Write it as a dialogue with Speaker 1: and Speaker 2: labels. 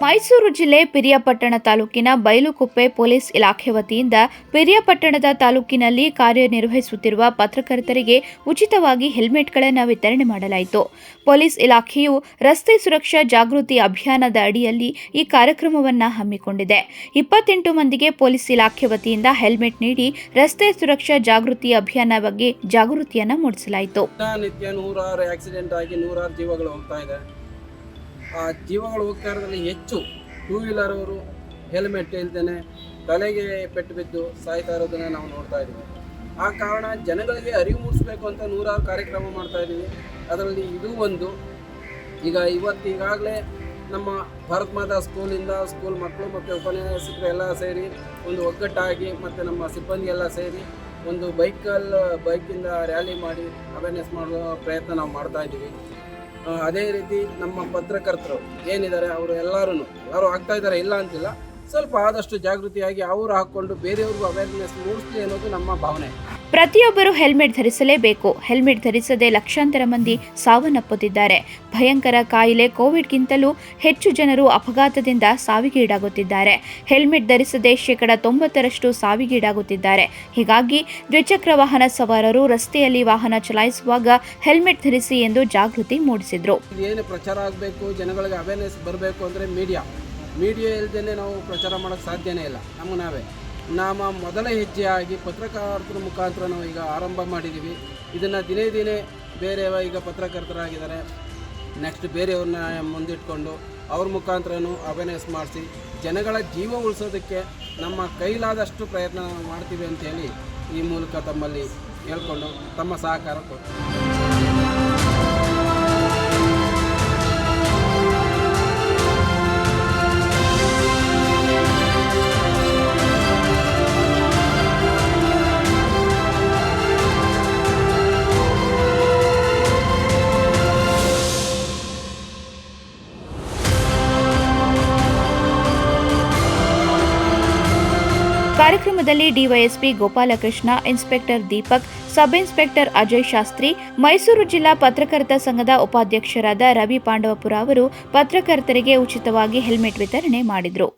Speaker 1: ಮೈಸೂರು ಜಿಲ್ಲೆ ಪಿರಿಯಾಪಟ್ಟಣ ತಾಲೂಕಿನ ಬೈಲುಕುಪ್ಪೆ ಪೊಲೀಸ್ ಇಲಾಖೆ ವತಿಯಿಂದ ಪಿರಿಯಾಪಟ್ಟಣದ ತಾಲೂಕಿನಲ್ಲಿ ಕಾರ್ಯನಿರ್ವಹಿಸುತ್ತಿರುವ ಪತ್ರಕರ್ತರಿಗೆ ಉಚಿತವಾಗಿ ಹೆಲ್ಮೆಟ್ಗಳನ್ನು ವಿತರಣೆ ಮಾಡಲಾಯಿತು. ಪೊಲೀಸ್ ಇಲಾಖೆಯು ರಸ್ತೆ ಸುರಕ್ಷಾ ಜಾಗೃತಿ ಅಭಿಯಾನದ ಅಡಿಯಲ್ಲಿ ಈ ಕಾರ್ಯಕ್ರಮವನ್ನು ಹಮ್ಮಿಕೊಂಡಿದೆ. 28 ಮಂದಿಗೆ ಪೊಲೀಸ್ ಇಲಾಖೆ ವತಿಯಿಂದ ಹೆಲ್ಮೆಟ್ ನೀಡಿ ರಸ್ತೆ ಸುರಕ್ಷಾ ಜಾಗೃತಿ ಅಭಿಯಾನ ಬಗ್ಗೆ ಜಾಗೃತಿಯನ್ನು ಮೂಡಿಸಲಾಯಿತು.
Speaker 2: ನಿತ್ಯ ನೂರಾರು ಆಕ್ಸಿಡೆಂಟ್ ಆಗಿ ನೂರಾರು ಜೀವಗಳು ಹೋಗ್ತಾ ಇದೆ. ಆ ಜೀವಗಳು ಹೋಗ್ತಾ ಇರೋದ್ರಲ್ಲಿ ಹೆಚ್ಚು ಟೂ ವೀಲರ್ ಅವರು ಹೆಲ್ಮೆಟ್ ಇಲ್ದೇನೆ ತಲೆಗೆ ಪೆಟ್ಟು ಬಿದ್ದು ಸಾಯ್ತಾ ಇರೋದನ್ನ ನಾವು ನೋಡ್ತಾ ಇದ್ದೀವಿ. ಆ ಕಾರಣ ಜನಗಳಿಗೆ ಅರಿವು ಮೂಡಿಸಬೇಕು ಅಂತ ನೂರಾರು ಕಾರ್ಯಕ್ರಮ ಮಾಡ್ತಾ ಇದ್ದೀವಿ. ಅದರಲ್ಲಿ ಇದು ಒಂದು. ಈಗಾಗಲೇ ನಮ್ಮ ಭಾರತ್ ಮಾತಾ ಸ್ಕೂಲ್ ಮಕ್ಕಳು ಮತ್ತು ಉಪನ್ಯಾಸಕರು ಎಲ್ಲ ಸೇರಿ ಒಂದು ಒಗ್ಗಟ್ಟಾಗಿ ಮತ್ತು ನಮ್ಮ ಸಿಬ್ಬಂದಿ ಎಲ್ಲ ಸೇರಿ ಒಂದು ಬೈಕಿಂದ ರ್ಯಾಲಿ ಮಾಡಿ ಅವೇರ್ನೆಸ್ ಮಾಡುವ ಪ್ರಯತ್ನ ನಾವು ಮಾಡ್ತಾ ಇದ್ದೀವಿ. ಅದೇ ರೀತಿ ನಮ್ಮ ಪತ್ರಕರ್ತರು ಏನಿದ್ದಾರೆ ಅವರು ಯಾರು ಆಗ್ತಾ ಇದ್ದಾರೆ ಇಲ್ಲ ಅಂತಿಲ್ಲ, ಸ್ವಲ್ಪ ಆದಷ್ಟು ಜಾಗೃತಿಯಾಗಿ ಅವರು ಹಾಕ್ಕೊಂಡು ಬೇರೆಯವ್ರಿಗೂ ಅವೇರ್ನೆಸ್ ಮೂಡಿಸಲಿ ಅನ್ನೋದು ನಮ್ಮ ಭಾವನೆ.
Speaker 1: ಪ್ರತಿಯೊಬ್ಬರು ಹೆಲ್ಮೆಟ್ ಧರಿಸಲೇಬೇಕು. ಹೆಲ್ಮೆಟ್ ಧರಿಸದೆ ಲಕ್ಷಾಂತರ ಮಂದಿ ಸಾವನ್ನಪ್ಪುತ್ತಿದ್ದಾರೆ. ಭಯಂಕರ ಕಾಯಿಲೆ ಕೋವಿಡ್ಗಿಂತಲೂ ಹೆಚ್ಚು ಜನರು ಅಪಘಾತದಿಂದ ಸಾವಿಗೀಡಾಗುತ್ತಿದ್ದಾರೆ. ಹೆಲ್ಮೆಟ್ ಧರಿಸದೆ 90% ಸಾವಿಗೀಡಾಗುತ್ತಿದ್ದಾರೆ. ಹೀಗಾಗಿ ದ್ವಿಚಕ್ರ ವಾಹನ ಸವಾರರು ರಸ್ತೆಯಲ್ಲಿ ವಾಹನ ಚಲಾಯಿಸುವಾಗ ಹೆಲ್ಮೆಟ್ ಧರಿಸಿ ಎಂದು ಜಾಗೃತಿ ಮೂಡಿಸಿದರು.
Speaker 2: ಏನು ಪ್ರಚಾರ ಆಗಬೇಕು, ಜನಗಳಿಗೆ ಅವೇರ್ನೆಸ್ ಬರಬೇಕು ಅಂದರೆ ಮೀಡಿಯಾ ಇಲ್ಲದೇ ನಾವು ಪ್ರಚಾರ ಮಾಡೋಕ್ಕೆ ಸಾಧ್ಯನೇ ಇಲ್ಲ. ನಮ್ಮ ಮೊದಲ ಹೆಜ್ಜೆಯಾಗಿ ಪತ್ರಕರ್ತರ ಮುಖಾಂತರ ನಾವು ಈಗ ಆರಂಭ ಮಾಡಿದ್ದೀವಿ. ಇದನ್ನು ದಿನೇ ಬೇರೆ ಈಗ ಪತ್ರಕರ್ತರಾಗಿದ್ದಾರೆ, ನೆಕ್ಸ್ಟ್ ಬೇರೆಯವ್ರನ್ನ ಮುಂದಿಟ್ಕೊಂಡು ಅವ್ರ ಮುಖಾಂತರನೂ ಅವೇರ್ನೆಸ್ ಮಾಡಿಸಿ ಜನಗಳ ಜೀವ ಉಳಿಸೋದಕ್ಕೆ ನಮ್ಮ ಕೈಲಾದಷ್ಟು ಪ್ರಯತ್ನ ಮಾಡ್ತೀವಿ ಅಂತೇಳಿ ಈ ಮೂಲಕ ತಮ್ಮಲ್ಲಿ ಹೇಳ್ಕೊಂಡು ತಮ್ಮ ಸಹಕಾರ ಕೊಡ್ತೀವಿ.
Speaker 1: ಕಾರ್ಯಕ್ರಮದಲ್ಲಿ DYSP Gopalakrishna, inspector Deepak, sub inspector Ajay Shastri, Mysuru ಜಿಲ್ಲಾ ಪತ್ರಕರ್ತ ಸಂಘದ ಉಪಾಧ್ಯಕ್ಷರಾದ ರವಿ ಪಾಂಡವಪುರ ಅವರು ಪತ್ರಕರ್ತರಿಗೆ ಉಚಿತವಾಗಿ ಹೆಲ್ಮೆಟ್ ವಿತರಣೆ ಮಾಡಿದರು.